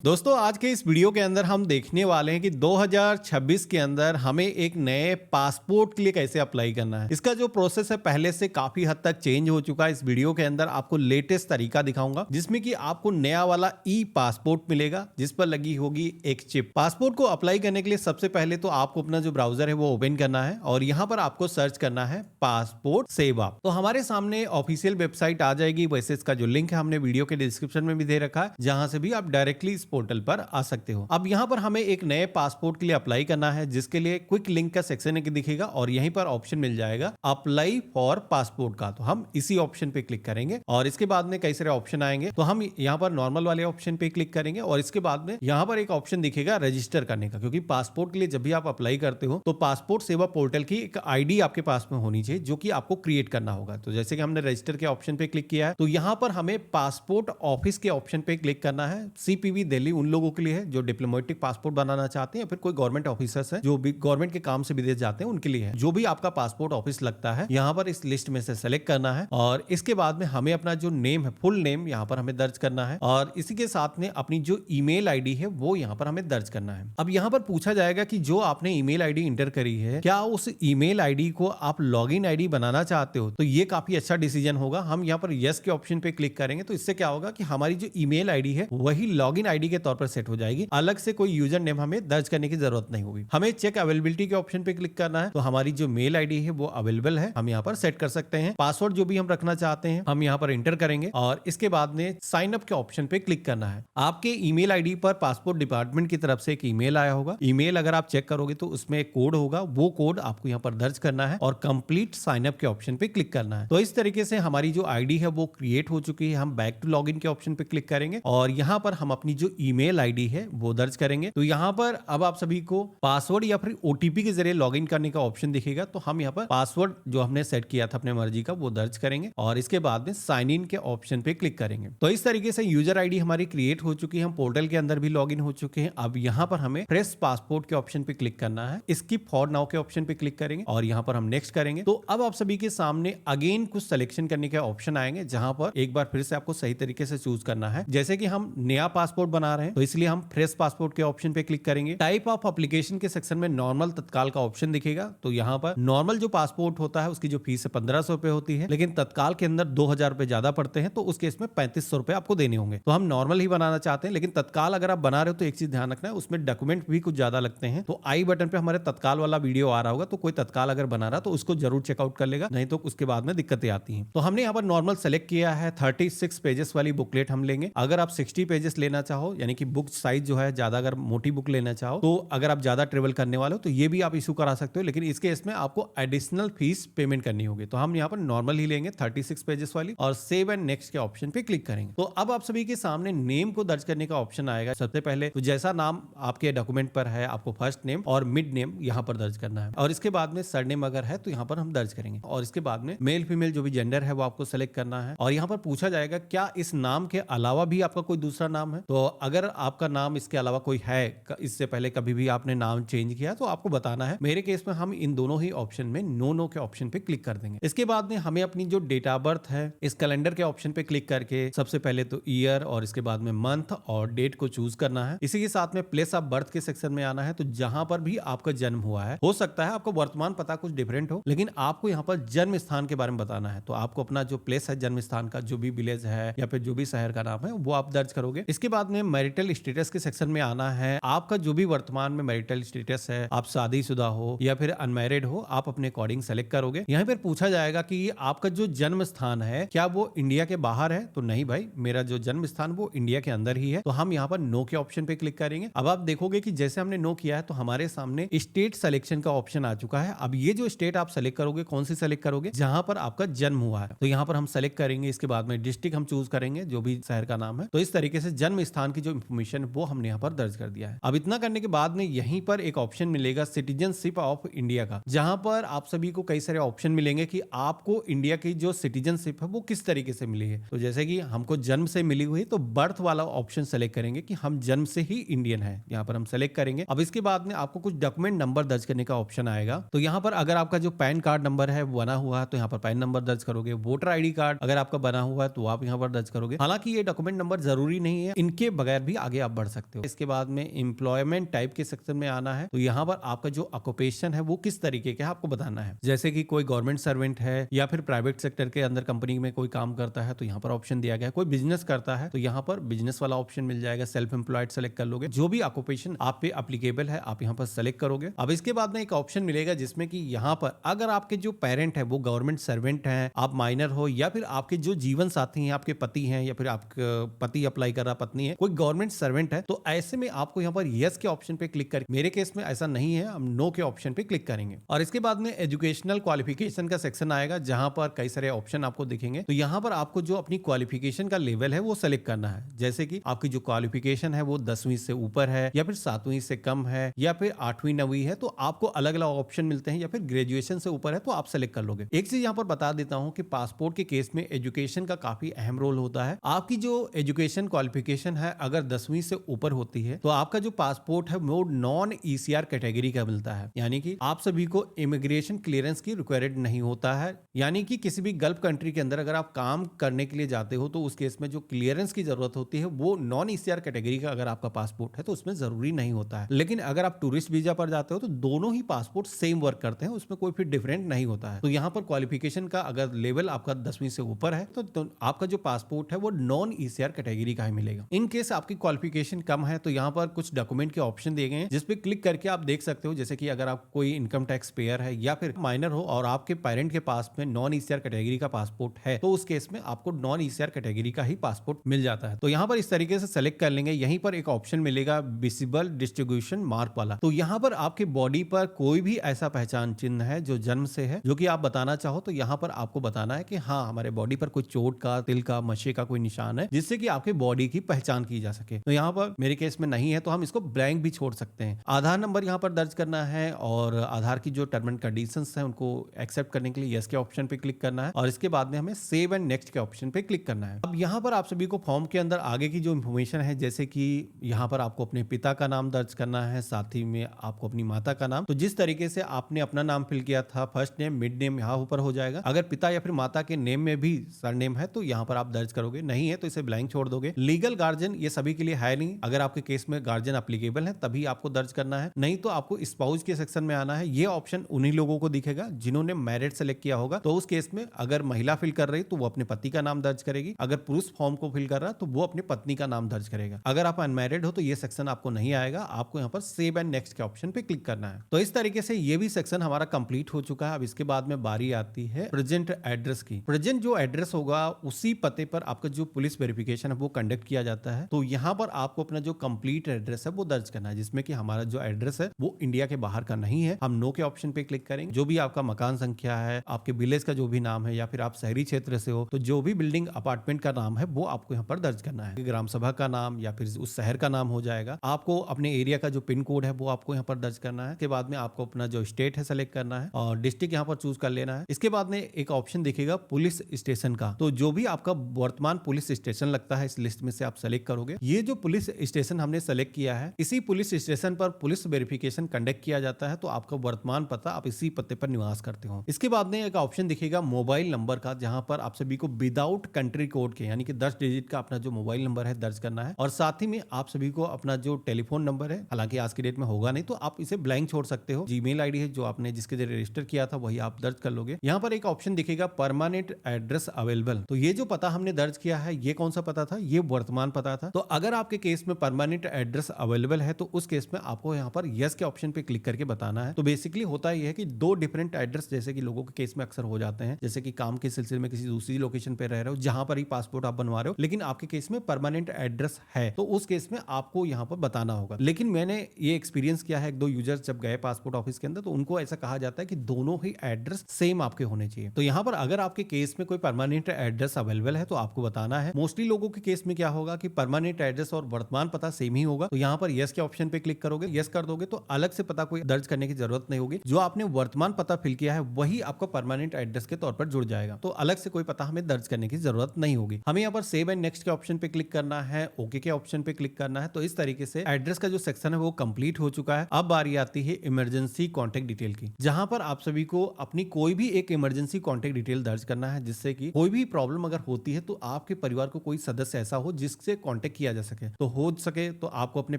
दोस्तों आज के इस वीडियो के अंदर हम देखने वाले हैं कि 2026 के अंदर हमें एक नए पासपोर्ट के लिए कैसे अप्लाई करना है। इसका जो प्रोसेस है पहले से काफी हद तक चेंज हो चुका है। इस वीडियो के अंदर आपको लेटेस्ट तरीका दिखाऊंगा जिसमें कि आपको नया वाला ई पासपोर्ट मिलेगा जिस पर लगी होगी एक चिप। पासपोर्ट को अप्लाई करने के लिए सबसे पहले तो आपको अपना जो ब्राउजर है वो ओपन करना है और यहाँ पर आपको सर्च करना है पासपोर्ट सेवा। तो हमारे सामने ऑफिशियल वेबसाइट आ जाएगी। वैसे इसका जो लिंक है हमने वीडियो के डिस्क्रिप्शन में भी दे रखा है, जहां से भी आप डायरेक्टली पोर्टल पर आ सकते हो। अब यहाँ पर हमें एक नए पासपोर्ट के लिए अप्लाई करना है, जिसके लिए क्विक लिंक का सेक्शन एक दिखेगा और यहीं पर ऑप्शन मिल जाएगा अप्लाई फॉर पासपोर्ट का। तो हम इसी ऑप्शन पे क्लिक करेंगे और इसके बाद में कई सारे ऑप्शन आएंगे। तो हम यहाँ पर नॉर्मल वाले ऑप्शन पे क्लिक करेंगे और इसके बाद में यहाँ पर एक ऑप्शन दिखेगा रजिस्टर करने का, क्योंकि पासपोर्ट के लिए जब भी आप अप्लाई करते हो तो पासपोर्ट सेवा पोर्टल की एक आईडी आपके पास में होनी चाहिए जो कि आपको क्रिएट करना होगा। तो जैसे कि हमने रजिस्टर के ऑप्शन पे क्लिक किया है तो यहाँ पर हमें पासपोर्ट ऑफिस के ऑप्शन पे क्लिक करना है। सीपीवी दिल्ली उन लोगों के लिए है जो डिप्लोमेटिक पासपोर्ट बनाना चाहते हैं या फिर कोई गवर्नमेंट ऑफिसर्स है जो भी गवर्नमेंट के काम से विदेश जाते हैं उनके लिए है। जो भी आपका पासपोर्ट ऑफिस लगता है यहाँ पर इस लिस्ट में से सेलेक्ट करना है और इसके बाद में हमें अपना जो नेम है फुल नेम यहाँ पर हमें दर्ज करना है और इसी के साथ में अपनी जो ईमेल आईडी है वो यहाँ पर हमें दर्ज करना है। अब यहाँ पर पूछा जाएगा कि जो आपने ईमेल आईडी इंटर करी है क्या उस ईमेल आईडी को आप लॉगिन आईडी बनाना चाहते हो। तो ये काफी अच्छा डिसीजन होगा। हम यहाँ पर यस के ऑप्शन पे क्लिक करेंगे तो इससे क्या होगा कि हमारी जो ईमेल आईडी है वही लॉगिन आईडी के तौर पर सेट हो जाएगी। अलग से कोई यूजर नेम हमें दर्ज करने की जरूरत नहीं होगी। हमें चेक अवेलेबिलिटी के ऑप्शन पे क्लिक करना है तो हमारी जो मेल आईडी है वो अवेलेबल है, हम यहाँ पर सेट कर सकते हैं। पासवर्ड जो भी हम रखना चाहते हैं हम यहाँ पर इंटर करेंगे और इसके बाद में साइन अप के ऑप्शन पे क्लिक करना है। आपके ईमेल आईडी पर पासपोर्ट डिपार्टमेंट की तरफ से एक ईमेल आया होगा। ईमेल अगर आप चेक करोगे तो उसमें एक कोड होगा, वो कोड आपको यहाँ पर दर्ज करना है और कंप्लीट साइन अप के ऑप्शन पे क्लिक करना है। तो इस तरीके से हमारी जो आईडी है वो क्रिएट हो चुकी है। हम बैक टू लॉगिन के ऑप्शन पे क्लिक करेंगे और यहाँ पर हम अपनी जो ईमेल आईडी है वो दर्ज करेंगे। तो यहाँ पर अब आप सभी को पासवर्ड या फिर ओटीपी के जरिए लॉगिन करने का ऑप्शन दिखेगा। तो हम यहाँ पर पासवर्ड जो हमने सेट किया था अपने मर्जी का वो दर्ज करेंगे और इसके बाद में साइन इन के ऑप्शन पे क्लिक करेंगे। तो इस तरीके से यूजर आईडी हमारी क्रिएट हो चुकी है। हम पोर्टल के अंदर भी लॉगिन हो चुके हैं। अब यहाँ पर हमें फ्रेश पासपोर्ट के ऑप्शन पे क्लिक करना है। स्किप फॉर नाउ के ऑप्शन पे क्लिक करेंगे और यहाँ पर हम नेक्स्ट करेंगे। तो अब आप सभी के सामने अगेन कुछ सिलेक्शन करने के ऑप्शन आएंगे, जहां पर एक बार फिर से आपको सही तरीके से चूज करना है। जैसे कि हम नया पासपोर्ट बना रहे हैं तो इसलिए हम फ्रेश पासपोर्ट के ऑप्शन पे क्लिक करेंगे। टाइप ऑफ एप्लीकेशन के सेक्शन में नॉर्मल तत्काल का ऑप्शन दिखेगा। तो यहाँ पर नॉर्मल जो पासपोर्ट होता है उसकी जो फीस है 1500 रुपए होती है, लेकिन तत्काल के अंदर 2000 रुपए ज्यादा पड़ते हैं तो उस केस में 3500 रुपए आपको देने होंगे। तो हम नॉर्मल ही बनाना चाहते हैं, लेकिन तत्काल अगर आप बना रहे हो तो एक चीज ध्यान रखना है, उसमें डॉक्यूमेंट भी कुछ ज्यादा लगते हैं। तो आई बटन पे हमारे तत्काल वाला वीडियो आ रहा होगा, तो कोई तत्काल अगर बना रहा तो उसको जरूर चेकआउट कर लेगा, नहीं तो उसके बाद में दिक्कतें आती हैं। तो हमने यहाँ पर नॉर्मल सेलेक्ट किया है। 36 पेजेस वाली बुकलेट हम लेंगे। अगर आप 60 पेजेस लेना चाहो, यानी कि बुक साइज जो है ज्यादा, अगर मोटी बुक लेना चाहो तो अगर आप ज्यादा ट्रेवल करने वाले हो तो ये भी आप इशू करा सकते हो, लेकिन इस केस में आपको एडिशनल फीस पेमेंट करनी होगी। तो हम यहाँ पर नॉर्मल ही लेंगे 36 पेजेस वाली और सेव एंड नेक्स्ट के ऑप्शन पे क्लिक करेंगे। तो अब आप सभी के सामने नेम को दर्ज करने का ऑप्शन आएगा। सबसे पहले तो जैसा नाम आपके डॉक्यूमेंट पर है आपको फर्स्ट नेम और मिड नेम यहाँ पर दर्ज करना है और इसके बाद में सरनेम अगर है तो यहाँ पर हम दर्ज करेंगे और इसके बाद में मेल फीमेल जो भी जेंडर है वो आपको सेलेक्ट करना है। और यहाँ पर पूछा जाएगा क्या इस नाम के अलावा भी आपका कोई दूसरा नाम है। तो अगर आपका नाम इसके अलावा कोई है, इससे पहले कभी भी आपने नाम चेंज किया तो आपको बताना है। मेरे केस में हम इन दोनों ही ऑप्शन में नो के ऑप्शन पे क्लिक कर देंगे। इसके बाद में हमें अपनी जो डेट ऑफ बर्थ है इस कैलेंडर के ऑप्शन पे क्लिक करके सबसे पहले तो ईयर और इसके बाद में मंथ और डेट को चूज करना है। इसी के साथ में प्लेस ऑफ बर्थ के सेक्शन में आना है। तो जहां पर भी आपका जन्म हुआ है, हो सकता है आपको वर्तमान पता कुछ डिफरेंट हो, लेकिन आपको यहाँ पर जन्म स्थान के बारे में बताना है। तो आपको अपना जो प्लेस है जन्म स्थान का, जो भी विलेज है या फिर जो भी शहर का नाम है वो आप दर्ज करोगे। इसके बाद में मैरिटल स्टेटस के सेक्शन में आना है। आपका जो भी वर्तमान में मैरिटल स्टेटस है, आप शादीशुदा हो या फिर अनमैरिड हो, आप अपने अकॉर्डिंग सेलेक्ट करोगे। यहाँ पर पूछा जाएगा कि आपका जो जन्म स्थान है क्या वो इंडिया के बाहर है। तो नहीं भाई, मेरा जो जन्म स्थान वो इंडिया के अंदर ही है। तो हम यहाँ पर नो के ऑप्शन पे क्लिक करेंगे। अब आप देखोगे कि जैसे हमने नो किया है तो हमारे सामने स्टेट सिलेक्शन का ऑप्शन आ चुका है। अब ये जो स्टेट आप सेलेक्ट करोगे, कौन सी सेलेक्ट करोगे, जहां पर आपका जन्म हुआ है। तो यहाँ पर हम सेलेक्ट करेंगे। इसके बाद में डिस्ट्रिक्ट हम चूज करेंगे, जो भी शहर का नाम है। तो इस तरीके से जन्म स्थान की जो इन्फॉर्मेशन वो हमने यहाँ पर दर्ज कर दिया है। अब इतना करने के बाद में यहीं पर एक ऑप्शन मिलेगा सिटीजनशिप ऑफ इंडिया का, जहां पर आप सभी को कई सारे ऑप्शन मिलेंगे कि आपको इंडिया की जो सिटीजनशिप है वो किस तरीके से मिली है। तो जैसे कि हमको जन्म से मिली हुई, तो बर्थ वाला ऑप्शन सेलेक्ट करेंगे कि हम जन्म से ही इंडियन है, यहाँ पर हम सेलेक्ट करेंगे। अब इसके बाद में आपको कुछ डॉक्यूमेंट नंबर दर्ज करने का ऑप्शन आएगा। तो यहाँ पर अगर आपका जो पैन कार्ड नंबर है बना हुआ है तो यहाँ पर पैन नंबर दर्ज करोगे। वोटर आईडी कार्ड अगर आपका बना हुआ है तो आप यहाँ पर दर्ज करोगे। हालांकि ये डॉक्यूमेंट नंबर जरूरी नहीं है, इनके बगैर भी आगे आप बढ़ सकते हो। इसके बाद में एम्प्लॉयमेंट टाइप के सेक्शन में आना है, तो यहाँ पर आपका जो ऑक्यूपेशन है वो किस तरीके का है आपको बताना है। जैसे कि कोई गवर्नमेंट सर्वेंट है या फिर प्राइवेट सेक्टर के अंदर कंपनी में कोई काम करता है तो यहाँ पर ऑप्शन दिया गया है। कोई बिजनेस करता है तो यहाँ पर बिजनेस वाला ऑप्शन मिल जाएगा। सेल्फ एम्प्लॉयड सेलेक्ट कर लोगे, जो भी ऑक्यूपेशन आप पे एप्लीकेबल है आप यहाँ पर सेलेक्ट करोगे। अब इसके बाद में एक ऑप्शन मिलेगा जिसमें कि यहाँ पर अगर आपके जो पेरेंट है वो गवर्नमेंट सर्वेंट है, आप माइनर हो, या फिर आपके जो जीवन साथी हैं, आपके पति हैं, या फिर आपका पति अप्लाई कर रहा पत्नी है, कोई गवर्नमेंट सर्वेंट है, तो ऐसे में आपको यहाँ पर यस के ऑप्शन पे क्लिक कर, मेरे केस में ऐसा नहीं है, हम नो के ऑप्शन पे क्लिक करेंगे। और इसके बाद में एजुकेशनल क्वालिफिकेशन का सेक्शन आएगा जहां पर कई सारे ऑप्शन आपको दिखेंगे। तो यहाँ पर आपको जो अपनी क्वालिफिकेशन का लेवल है वो सेलेक्ट करना है। जैसे कि आपकी जो क्वालिफिकेशन है वो 10वीं से ऊपर है, या फिर 7वीं से कम है, या फिर 8वीं 9वीं है, तो आपको अलग अलग ऑप्शन मिलते हैं, या फिर ग्रेजुएशन से ऊपर है तो आप सेलेक्ट कर लोगे। एक चीज यहाँ पर बता देता हूँ कि पासपोर्ट के केस में एजुकेशन का काफी अहम रोल होता है। आपकी जो एजुकेशन क्वालिफिकेशन है अगर 10वीं से ऊपर होती है तो आपका जो पासपोर्ट है वो नॉन ईसीआर कैटेगरी का मिलता है, यानी कि आप सभी को इमिग्रेशन क्लियरेंस की रिक्वायर्ड नहीं होता है। यानी कि किसी भी गल्फ कंट्री के अंदर अगर आप काम करने के लिए जाते हो तो उस केस में जो क्लियरेंस की जरूरत होती है वो नॉन ईसीआर कैटेगरी का अगर आपका पासपोर्ट है तो उसमें जरूरी नहीं होता है। लेकिन अगर आप टूरिस्ट वीजा पर जाते हो तो दोनों ही पासपोर्ट सेम वर्क करते हैं, उसमें कोई फिर डिफरेंट नहीं होता है। तो यहाँ पर क्वालिफिकेशन का अगर लेवल आपका 10वीं से ऊपर है तो आपका जो पासपोर्ट है वो नॉन ईसीआर कैटेगरी का ही मिलेगा। इन केस आपकी क्वालिफिकेशन कम है तो यहाँ पर कुछ डॉक्यूमेंट के ऑप्शन दिए गए हैं जिसपे क्लिक करके आप देख सकते हो। जैसे कि अगर आप कोई इनकम टैक्स पेयर है या फिर माइनर हो और आपके पेरेंट के पास में नॉन ईसीआर कैटेगरी का पासपोर्ट है तो उस केस में आपको नॉन ईसीआर कैटेगरी का ही पासपोर्ट मिल जाता है। तो यहाँ पर इस तरीके से सेलेक्ट कर लेंगे। यहीं पर एक ऑप्शन मिलेगा विजिबल डिस्ट्रीब्यूशन मार्क वाला, तो यहाँ पर आपके बॉडी पर कोई भी ऐसा पहचान चिन्ह है जो जन्म से है जो कि आप बताना चाहो तो यहाँ पर आपको बताना है कि हाँ हमारे बॉडी पर कोई चोट का, तिल का, मशे का कोई निशान है जिससे कि आपके बॉडी की पहचान की जा सके। तो यहाँ पर मेरे केस में नहीं है तो हम इसको ब्लैंक भी छोड़ सकते हैं। आधार नंबर यहाँ पर दर्ज करना है और आधार की जो टर्म एंड कंडीशंस हैं उनको एक्सेप्ट करने के लिए यस के ऑप्शन पे क्लिक करना है और इसके बाद में हमें सेव एंड नेक्स्ट के ऑप्शन पे क्लिक करना है। अब यहाँ पर आप सभी को फॉर्म के अंदर आगे की जो इन्फॉर्मेशन है, जैसे कि यहाँ पर आपको अपने पिता का नाम दर्ज करना है, साथ ही में आपको अपनी माता का नाम। तो जिस तरीके से आपने अपना नाम फिल किया था, फर्स्ट नेम, मिड नेम यहाँ ऊपर हो जाएगा। अगर पिता या फिर माता के नेम में भी सरनेम है तो यहाँ पर आप दर्ज करोगे, नहीं है तो इसे ब्लैंक छोड़ दोगे। लीगल गार्जियन ये सभी के लिए है नहीं, अगर आपके केस में गार्जियन एप्लीकेबल है तभी आपको दर्ज करना है, नहीं तो आपको स्पाउस के सेक्शन में आना है। ये ऑप्शन उन्हीं लोगों को दिखेगा जिन्होंने मैरिड सेलेक्ट किया होगा। तो उस केस में अगर महिला फिल कर रही तो वो अपने पति का नाम दर्ज करेगी, अगर पुरुष फॉर्म को फिल कर रहा तो वो अपनी पत्नी का नाम दर्ज करेगा। अगर आप अनमैरिड हो तो ये सेक्शन आपको नहीं आएगा, आपको यहाँ पर सेव एंड नेक्स्ट के ऑप्शन पे क्लिक करना है। तो इस तरीके से ये भी सेक्शन हमारा कंप्लीट हो चुका है। अब इसके बाद में बारी आती है प्रेजेंट एड्रेस की। प्रेजेंट जो एड्रेस होगा उसी पते पर आपका जो पुलिस वेरिफिकेशन है वो कंडक्ट किया जाता है। तो यहाँ पर आपको अपना जो कंप्लीट एड्रेस है वो दर्ज करना है, जिसमें कि हमारा जो एड्रेस है वो इंडिया के बाहर का नहीं है। हम नो के ऑप्शन पे क्लिक करेंगे। जो भी आपका मकान संख्या है, आपके विलेज का जो भी नाम है, या फिर आप शहरी क्षेत्र से हो तो जो भी बिल्डिंग अपार्टमेंट का नाम है वो आपको यहाँ पर दर्ज करना है। ग्राम सभा का नाम या फिर उस शहर का नाम हो जाएगा। आपको अपने एरिया का जो पिन कोड है वो आपको यहाँ पर दर्ज करना है। इसके बाद में आपको अपना जो स्टेट है सेलेक्ट करना है और डिस्ट्रिक्ट यहाँ पर चूज कर लेना है। इसके बाद में एक ऑप्शन दिखेगा पुलिस स्टेशन का, तो जो भी आपका वर्तमान पुलिस स्टेशन लगता है इस लिस्ट में से आप सेलेक्ट करोगे। ये जो पुलिस स्टेशन हमने सेलेक्ट किया है, इसी पुलिस स्टेशन पर पुलिस वेरिफिकेशन कंडक्ट किया जाता है, तो आपका वर्तमान पता आप इसी पते पर निवास करते हो। इसके बाद में एक ऑप्शन दिखेगा मोबाइल नंबर का, जहां पर आप सभी को विदाउट कंट्री कोड के यानी कि 10 डिजिट का अपना जो मोबाइल नंबर है दर्ज करना है और साथ ही में आप सभी को अपना जो टेलीफोन नंबर है, हालांकि आज की डेट में होगा नहीं तो आप इसे ब्लैंक छोड़ सकते हो। जीमेल आईडी है जो आपने जिसके जरिए रजिस्टर किया था वही आप दर्ज कर लोगे। यहाँ पर एक ऑप्शन दिखेगा परमानेंट एड्रेस अवेलेबल, तो ये जो पता हमने दर्ज किया है ये कौन सा पता था, ये वर्तमान पता था। तो अगर आपके केस में परमानेंट एड्रेस अवेलेबल है तो उस केस में आपको यहाँ पर यस के ऑप्शन पे क्लिक करके बताना है। तो बेसिकली होता ही है कि दो डिफरेंट एड्रेस जैसे कि लोगों के केस में अक्सर हो जाते हैं, जैसे कि काम के सिलसिले में किसी दूसरी लोकेशन पे रह रहे हो जहां पर ही पासपोर्ट आप बनवा रहे हो, लेकिन आपके केस में परमानेंट एड्रेस है तो उस केस में आपको यहाँ पर बताना होगा। लेकिन मैंने ये एक्सपीरियंस किया है, एक दो यूजर्स जब गए पासपोर्ट ऑफिस के अंदर तो उनको ऐसा कहा जाता है कि दोनों ही एड्रेस सेम आपके होने चाहिए। तो यहाँ पर अगर आपके केस में कोई परमानेंट एड्रेस अवेलेबल है तो आपको बताना है। मोस्टली लोगों के केस में क्या होगा कि परमानेंट एड्रेस और वर्तमान पता सेम ही होगा, तो यहाँ पर यस के ऑप्शन पे क्लिक करोगे। यस कर दोगे तो अलग से पता कोई दर्ज करने की जरूरत नहीं होगी। जो आपने वर्तमान पता फिल किया है वही आपका परमानेंट एड्रेस के तौर पर जुड़ जाएगा, तो अलग से कोई पता हमें दर्ज करने की जरूरत नहीं होगी। हमें यहाँ पर सेव एंड नेक्स्ट के ऑप्शन पे क्लिक करना है, ओके के ऑप्शन पे क्लिक करना है। तो इस तरीके से एड्रेस का जो सेक्शन है वो कंप्लीट हो चुका है। अब बारी आती है इमरजेंसी कॉन्टेक्ट डिटेल की, जहां पर आप सभी को अपनी कोई भी एक इमरजेंसी कॉन्टेक्ट डिटेल दर्ज करना है, जिससे कि कोई भी प्रॉब्लम अगर होती है तो आपके परिवार को कोई सदस्य ऐसा हो जिससे कॉन्टेक्ट किया जा सके। तो हो सके तो आपको अपने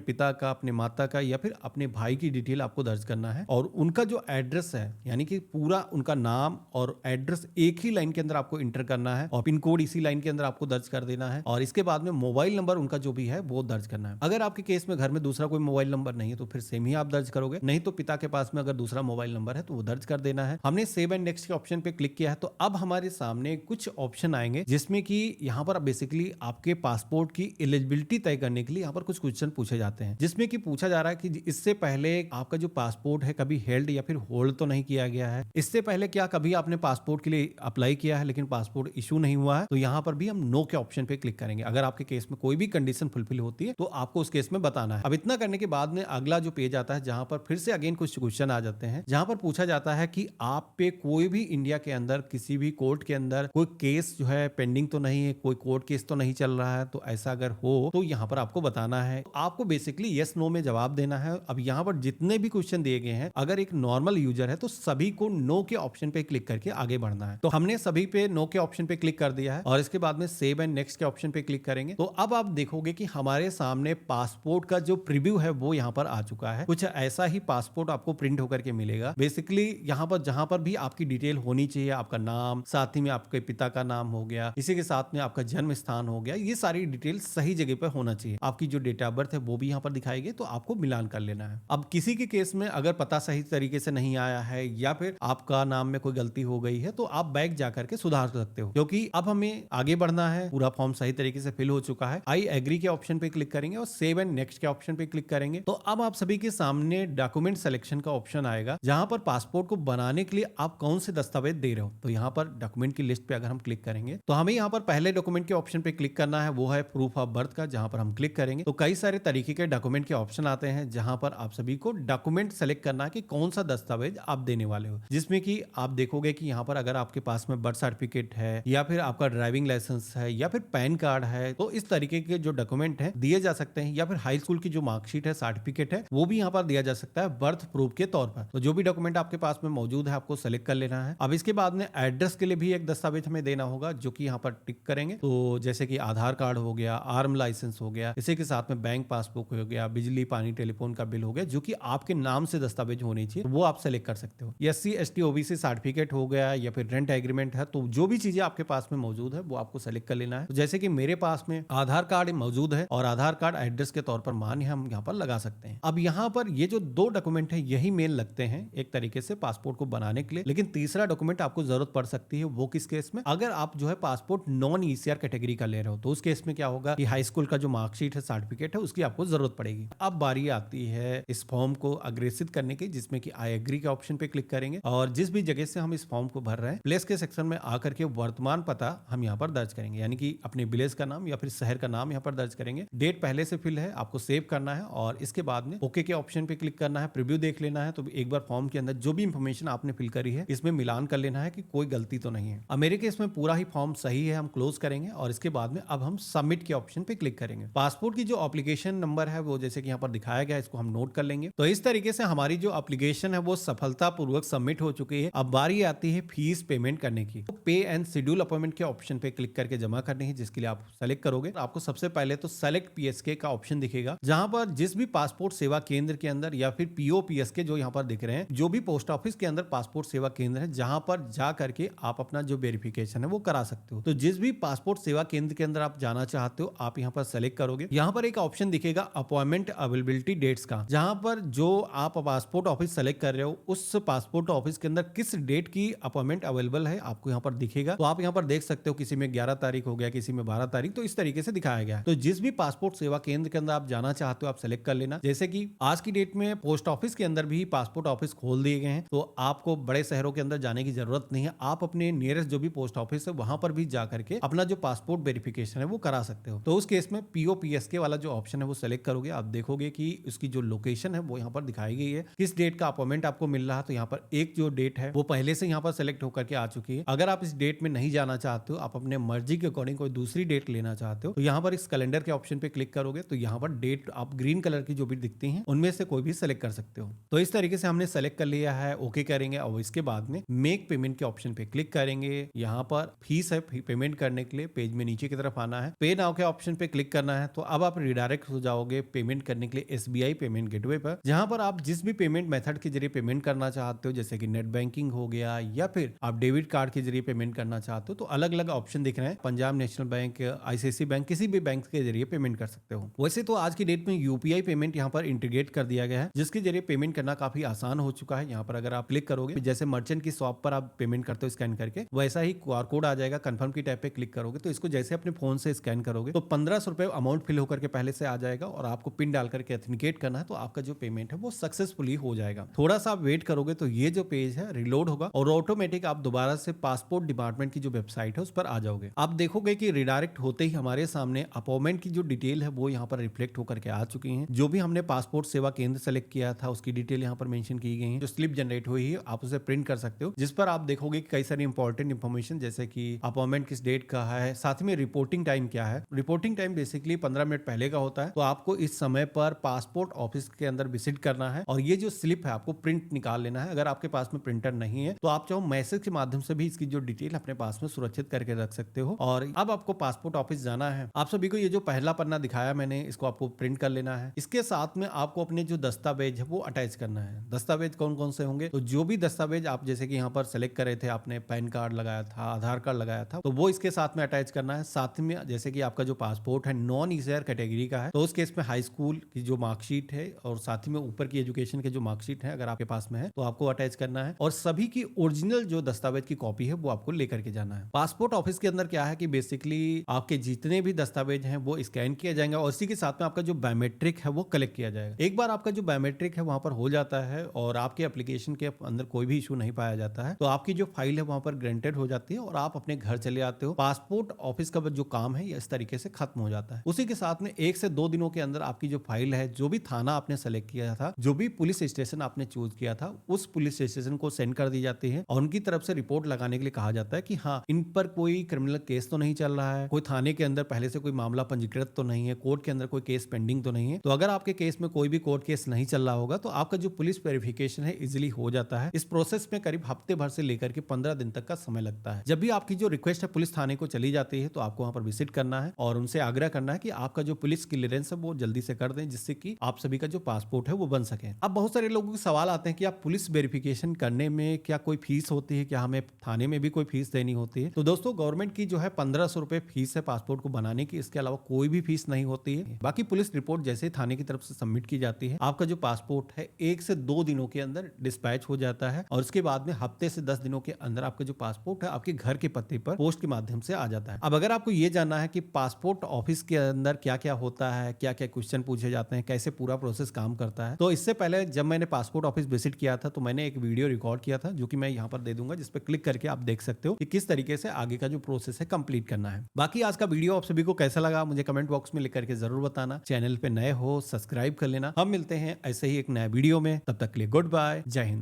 पिता का, अपने माता का या फिर अपने भाई की डिटेल आपको दर्ज करना है, और उनका जो एड्रेस है यानी कि पूरा उनका नाम और एड्रेस एक ही लाइन के अंदर आपको इंटर करना है, और पिन कोड इसी लाइन के अंदर आपको दर्ज कर देना है, और इसके बाद में मोबाइल नंबर उनका जो भी है वो दर्ज करना है। अगर आपके केस में घर में दूसरा कोई मोबाइल नंबर नहीं है तो फिर सेम ही आप दर्ज करोगे, नहीं तो पिता के पास में अगर दूसरा मोबाइल नंबर है तो वो दर्ज कर देना है। हमने सेव एंड नेक्स्ट के ऑप्शन पे क्लिक किया है, तो अब हमारे सामने कुछ ऑप्शन आएंगे जिसमें कि यहाँ पर बेसिकली आपके पासपोर्ट की एलिजिबिलिटी तय करने के लिए यहाँ पर कुछ क्वेश्चन पूछे जाते हैं, जिसमें कि पूछा जा रहा है कि इससे पहले आपका जो पासपोर्ट है कभी हेल्ड या फिर होल्ड तो नहीं किया गया है, इससे पहले क्या कभी आपने पासपोर्ट के लिए अप्लाई किया है लेकिन पासपोर्ट इशू नहीं हुआ है, तो यहाँ पर भी हम नो के ऑप्शन पे क्लिक करेंगे। अगर आपके केस में कोई भी कंडीशन फुलफिल होती है तो आपको उस केस में बताना है। अब इतना करने के बाद में अगला जो पेज आता है जहां पर फिर से अगेन कुछ क्वेश्चन आ जाते हैं, जहां पर पूछा जाता है कि आप पे कोई भी इंडिया के अंदर किसी भी कोर्ट के अंदर कोई केस जो है पेंडिंग तो नहीं है, कोई कोर्ट केस तो नहीं चल रहा है, तो ऐसा अगर हो तो यहाँ पर आपको बताना है। आपको बेसिकली यस नो में जवाब देना है। अब यहाँ पर जितने भी क्वेश्चन दिए गए हैं, अगर एक नॉर्मल यूजर है तो सभी को नो के ऑप्शन पे क्लिक करके आगे बढ़ना है। तो हमने सभी पे नो के ऑप्शन पे क्लिक कर दिया है, और इसके बाद में सेव एंड नेक्स्ट के ऑप्शन पे क्लिक करेंगे। तो अब आप देखोगे कि हमारे सामने पासपोर्ट का जो प्रीव्यू है वो यहाँ पर आ चुका है। कुछ ऐसा ही पासपोर्ट आपको प्रिंट होकर के मिलेगा। बेसिकली यहाँ पर जहां पर भी आपकी डिटेल होनी चाहिए, आपका नाम, साथ ही में आपके पिता का नाम हो गया, इसी के साथ में आपका जन्म स्थान हो गया, ये सारी डिटेल सही जगह पर होना चाहिए। आपकी जो डेट ऑफ बर्थ है वो भी यहाँ पर दिखाएगी, तो आपको मिलान कर लेना है। अब किसी के केस में अगर पता सही तरीके से नहीं आया है या फिर आपका नाम में कोई गलती हो गई है तो आप बैक जाकर के सुधार सकते हो, क्योंकि अब हमें आगे बढ़ना है। पूरा फॉर्म सही तरीके से फिल हो चुका है। आई एग्री के ऑप्शन पे क्लिक करेंगे और सेव एंड नेक्स्ट के ऑप्शन पे क्लिक करेंगे। तो अब आप सभी के सामने डॉक्यूमेंट सिलेक्शन का ऑप्शन आएगा, जहां पर पासपोर्ट को बनाने के लिए आप कौन से दस्तावेज दे रहे हो। तो यहाँ पर डॉक्यूमेंट की लिस्ट पे अगर हम क्लिक करेंगे तो हमें यहाँ पर पहले डॉक्यूमेंट के ऑप्शन पे क्लिक करना है, वो है प्रूफ ऑफ बर्थ का। जहां पर हम क्लिक करेंगे तो कई सारे तरीके के डॉक्यूमेंट के ऑप्शन आते हैं, जहां पर आप सभी को डॉक्यूमेंट सेलेक्ट करना है कि कौन सा दस्तावेज आप देने वाले हो। जिसमें कि आप देखोगे कि यहाँ पर अगर आपके पास में बर्थ सर्टिफिकेट है या फिर आपका ड्राइविंग लाइसेंस है या फिर पैन कार्ड है, तो इस तरीके के जो डॉक्यूमेंट है दिए जा सकते हैं, या फिर हाई स्कूल की जो मार्कशीट है, सर्टिफिकेट है, वो भी यहाँ पर दिया जा सकता है बर्थ प्रूफ के तौर पर। तो जो भी डॉक्यूमेंट आपके पास में मौजूद है आपको सेलेक्ट कर लेना है। अब इसके बाद में एड्रेस के लिए भी एक दस्तावेज हमें देना होगा, जो कि यहाँ पर टिक करेंगे। तो जैसे कि आधार कार्ड हो गया, आर्म लाइसेंस हो गया, इसी के साथ में बैंक पासबुक हो गया, बिजली पानी टेलीफोन का बिल हो गया, जो कि आपके नाम से दस्तावेज होने चाहिए, वो आप सेलेक्ट कर सकते हो। SC ST OBC सर्टिफिकेट हो गया या फिर रेंट एग्रीमेंट है, तो जो भी चीजें आपके पास में मौजूद है वो आपको सेलेक्ट कर लेना है। तो जैसे कि मेरे पास में आधार कार्ड मौजूद है और आधार कार्ड एड्रेस के तौर पर मान्य हम यहाँ पर लगा सकते हैं। अब यहाँ पर ये जो दो डॉक्यूमेंट है यही मेन लगते हैं एक तरीके से पासपोर्ट को बनाने के लिए, लेकिन तीसरा डॉक्यूमेंट आपको जरूरत पड़ सकती है। वो किस केस में, अगर आप जो है पासपोर्ट नॉन ECR कैटेगरी का ले रहे हो, तो उस केस में क्या होगा कि हाई स्कूल का जो मार्कशीट है, सर्टिफिकेट है, उसकी आपको जरूरत पड़ेगी। अब बारी आती है इस फॉर्म को अग्रेसित करने की, जिसमें कि आई एग्री के ऑप्शन पे क्लिक करेंगे, और जिस भी जगह से हम इस फॉर्म को भर रहे हैं प्लेस के सेक्शन में आकर के वर्तमान पता हम यहाँ पर दर्ज करेंगे, यानी कि अपने विलेज का नाम या फिर शहर का नाम यहाँ पर दर्ज करेंगे। डेट पहले से फिल है, आपको सेव करना है, और इसके बाद में ओके के ऑप्शन पे क्लिक करना है। प्रीव्यू देख लेना है, तो एक बार फॉर्म के अंदर जो भी इंफॉर्मेशन आपने फिल करी है इसमें मिलान कर लेना है कि कोई गलती तो नहीं है। अब मेरे केस में पूरा ही फॉर्म सही है, हम क्लोज करेंगे, और इसके बाद में अब हम सबमिट के ऑप्शन पे क्लिक करेंगे। पासपोर्ट की जो एप्लीकेशन नंबर है वो जैसे कि यहाँ पर दिखाया गया है, इसको हम नोट कर लेंगे। तो इस तरीके से हमारी जो एप्लीकेशन है वो सफलतापूर्वक सबमिट हो चुकी है। अब बारी आती है फीस पेमेंट करने की। तो पे एंड शेड्यूल अपॉइंटमेंट के ऑप्शन पे क्लिक करके जमा करनी है, जिसके लिए आप सेलेक्ट करोगे। आपको सबसे पहले तो सेलेक्ट PSK का ऑप्शन दिखेगा, जहां पर जिस भी पासपोर्ट सेवा केंद्र के अंदर या फिर POPSK जो यहाँ पर दिख रहे हैं, जो भी पोस्ट ऑफिस के अंदर पासपोर्ट सेवा केंद्र है, जहां पर जा करके आप अपना जो वेरिफिकेशन है वो करा सकते हो। तो जिस भी पासपोर्ट सेवा केंद्र के अंदर आप जाना चाहते हो, आप यहाँ पर सेलेक्ट करोगे। यहाँ पर एक ऑप्शन दिखेगा अपॉइंटमेंट अवेलेबिलिटी डेट्स का, जहां पर जो आप पासपोर्ट ऑफिस सेलेक्ट कर रहे हो उस पासपोर्ट ऑफिस के अंदर किस डेट की अपॉइंटमेंट अवेलेबल है आपको यहाँ पर दिखेगा। तो आप यहाँ पर देख सकते हो, किसी में 11 तारीख हो गया, किसी में 12 तारीख, तो इस तरीके से दिखाया गया है। तो जिस भी पासपोर्ट सेवा केंद्र के अंदर आप जाना चाहते हो आप सेलेक्ट कर लेना। जैसे कि आज की डेट में पोस्ट ऑफिस के अंदर भी पासपोर्ट ऑफिस खोल दिए गए हैं, तो आपको बड़े शहरों के अंदर जाने की जरूरत नहीं है। आप अपने नियरेस्ट जो भी पोस्ट ऑफिस है वहां पर भी जा करके अपना जो पासपोर्ट वेरिफिकेशन है वो करा सकते हो। तो उस केस में POPSK वाला जो ऑप्शन है वो सेलेक्ट करोगे। आप देखोगे कि उसकी जो लोकेशन है वो यहाँ पर दिखाई गई है, किस डेट का अपॉइंटमेंट आपको मिल रहा है। तो यहाँ पर एक जो डेट है वो पहले से यहाँ पर सेलेक्ट होकर के आ चुकी है। अगर आप इस डेट में नहीं जाना चाहते हो, आप अपने मर्जी के अकॉर्डिंग कोई दूसरी डेट लेना चाहते हो, तो यहाँ पर इस कैलेंडर के ऑप्शन पे क्लिक करोगे, तो यहाँ पर डेट आप ग्रीन कलर की जो भी दिखती हैं उनमें से कोई भी सेलेक्ट कर सकते हो। तो इस तरीके से हमने सेलेक्ट कर लिया है, ओके करेंगे, और इसके बाद में मेक पेमेंट के ऑप्शन पे क्लिक करेंगे। यहाँ पर फीस है, पेमेंट करने के लिए पेज में नीचे की तरफ आना है, पे नाउ के ऑप्शन पे क्लिक करना है तो अब आप रिडायरेक्ट हो जाओगे पेमेंट करने के लिए SBI पेमेंट गेटवे पर, जहां पर आप जिस भी पेमेंट मेथड के जरिए पेमेंट करना चाहते हो, जैसे कि नेट बैंकिंग हो गया या फिर आप डेबिट कार्ड के जरिए पेमेंट करना चाहते हो, तो अलग अलग ऑप्शन दिख रहे हैं। Punjab national bank, ICICI bank, किसी भी बैंक के जरिए पेमेंट कर सकते हो। वैसे तो आज की डेट में UPI पेमेंट यहाँ पर इंटीग्रेट कर दिया गया है, जिसके जरिए पेमेंट करना काफी आसान हो चुका है। यहाँ पर अगर आप क्लिक करोगे, जैसे मर्चेंट की शॉप पर आप पेमेंट करते हो स्कैन करके, वैसा ही QR कोड आ जाएगा। कंफर्म की टैब पे क्लिक करोगे तो इसको जैसे अपने फोन से स्कैन करोगे तो 1500 रुपए अमाउंट फिल होकर के पहले से आ जाएगा और आपको पिन डाल करके एथेंटिकेट करना है, तो आपका जो पेमेंट है वो सक्सेसफुली हो जाएगा। थोड़ा सा आप वेट करोगे तो ये जो पेज है रिलोड होगा और ऑटोमेटिक आप दोबारा से पासपोर्ट डिपार्टमेंट की जो वेबसाइट है उस पर आ जाओगे। आप देखोगे कि रिडायरेक्ट होते ही हमारे सामने अपॉइंटमेंट की जो डिटेल है वो यहाँ पर रिफ्लेक्ट होकर के आ चुकी है। जो भी हमने पासपोर्ट सेवा केंद्र सेलेक्ट किया था उसकी डिटेल यहाँ पर मेंशन की गई है। जो स्लिप जनरेट हुई है आप उसे प्रिंट कर सकते हो, जिस पर आप देखोगे कई सारी इंपॉर्टेंट इन्फॉर्मेशन, जैसे कि अपॉइंटमेंट किस डेट का है, साथ में रिपोर्टिंग टाइम क्या है। रिपोर्टिंग टाइम बेसिकली 15 मिनट पहले का होता है, तो आपको इस समय पर पासपोर्ट ऑफिस के अंदर विजिट करना है और ये जो स्लिप है आपको प्रिंट निकाल लेना है। अगर आपके पास में प्रिंटर नहीं है तो आप चाहो मैसेज के माध्यम से भी इसकी जो डिटेल अपने पास में सुरक्षित करके रख सकते हो। और अब आपको पासपोर्ट ऑफिस जाना है। आप सभी को ये जो पहला पन्ना दिखाया मैंने, इसको आपको प्रिंट कर लेना है। इसके साथ में आपको अपने जो दस्तावेज है वो अटैच करना है। दस्तावेज कौन कौन से होंगे, तो जो भी दस्तावेज आप जैसे कि यहाँ पर सेलेक्ट करे थे, आपने पैन कार्ड लगाया था, आधार कार्ड लगाया था, तो वो इसके साथ में अटैच करना है। साथ में जैसे कि आपका जो पासपोर्ट है नॉन ईसीआर कैटेगरी का है, तो उस केस में हाई स्कूल की जो मार्कशीट है और साथ ही में ऊपर की एजुकेशन के जो मार्कशीट है अगर आपके पास में है तो आपको अटैच करना है। और सभी की ओरिजिनल जो दस्तावेज की कॉपी है वो आपको लेकर के जाना है। पासपोर्ट ऑफिस के अंदर क्या है कि बेसिकली आपके जितने भी दस्तावेज हैं वो स्कैन किया जाएगा और इसी के साथ में आपका जो बायोमेट्रिक है वो कलेक्ट किया जाएगा। एक बार आपका जो बायोमेट्रिक है वहां पर हो जाता है और आपके एप्लीकेशन के अंदर कोई भी इशू नहीं पाया जाता है, तो आपकी जो फाइल है वहां पर ग्रांटेड हो जाती है और आप अपने घर चले आते हो। पासपोर्ट ऑफिस का जो काम है इस तरीके से खत्म हो जाता है। उसी के साथ में 1 से 2 दिनों के अंदर आपकी जो फाइल है, जो भी थाना आपने सेलेक्ट किया था, जो भी पुलिस स्टेशन आपने चूज किया था, उस पुलिस स्टेशन को सेंड कर दी जाती है और उनकी तरफ से रिपोर्ट लगाने के लिए कहा जाता है कि हाँ, इन पर कोई क्रिमिनल केस तो नहीं चल रहा है, कोई थाने के अंदर पहले से कोई मामला पंजीकृत तो नहीं है, कोर्ट के अंदर कोई केस पेंडिंग तो नहीं है। तो अगर आपके केस में कोई भी कोर्ट केस नहीं चल रहा होगा तो आपका जो पुलिस वेरिफिकेशन है इजिली हो जाता है। इस प्रोसेस में करीब हफ्ते भर से लेकर के 15 दिन तक का समय लगता है। जब भी आपकी जो रिक्वेस्ट है पुलिस थाने को चली जाती है तो आपको वहां पर विजिट करना है और उनसे आग्रह करना है कि आपका जो पुलिस क्लियरेंस है वो जल्दी से कर दें, जिससे कि आप सभी का जो पासपोर्ट है वो बन सके। अब बहुत सारे लोगों के सवाल आते हैं कि आप पुलिस वेरिफिकेशन करने में क्या कोई फीस होती है, क्या हमें थाने में भी कोई फीस देनी होती है। तो दोस्तों गवर्नमेंट की जो है 1500 रुपए फीस है पासपोर्ट को बनाने की, इसके अलावा कोई भी फीस नहीं होती है। बाकी पुलिस रिपोर्ट जैसे थाने की तरफ से सबमिट की जाती है, आपका जो पासपोर्ट है 1 से 2 दिनों के अंदर डिस्पैच हो जाता है और उसके बाद में हफ्ते से 10 दिनों के अंदर आपका जो पासपोर्ट है आपके घर के पते पर पोस्ट के माध्यम से आ जाता है। अब अगर आपको ये जानना है कि पासपोर्ट ऑफिस के अंदर क्या क्या होता है, क्या क्या क्वेश्चन पूछे जाते हैं, कैसे पूरा प्रोसेस काम करता है, तो इससे पहले जब मैंने पासपोर्ट ऑफिस विजिट किया था तो मैंने एक वीडियो रिकॉर्ड किया था जो कि मैं यहाँ पर दे दूंगा, जिस पर क्लिक करके आप देख सकते हो कि किस तरीके से आगे का जो प्रोसेस है कंप्लीट करना है। बाकी आज का वीडियो आप सभी को कैसा लगा मुझे कमेंट बॉक्स में लिख करके जरूर बताना। चैनल पे नए हो सब्सक्राइब कर लेना। हम मिलते हैं ऐसे ही एक नया वीडियो में, तब तक के लिए गुड बाय, जय हिंद।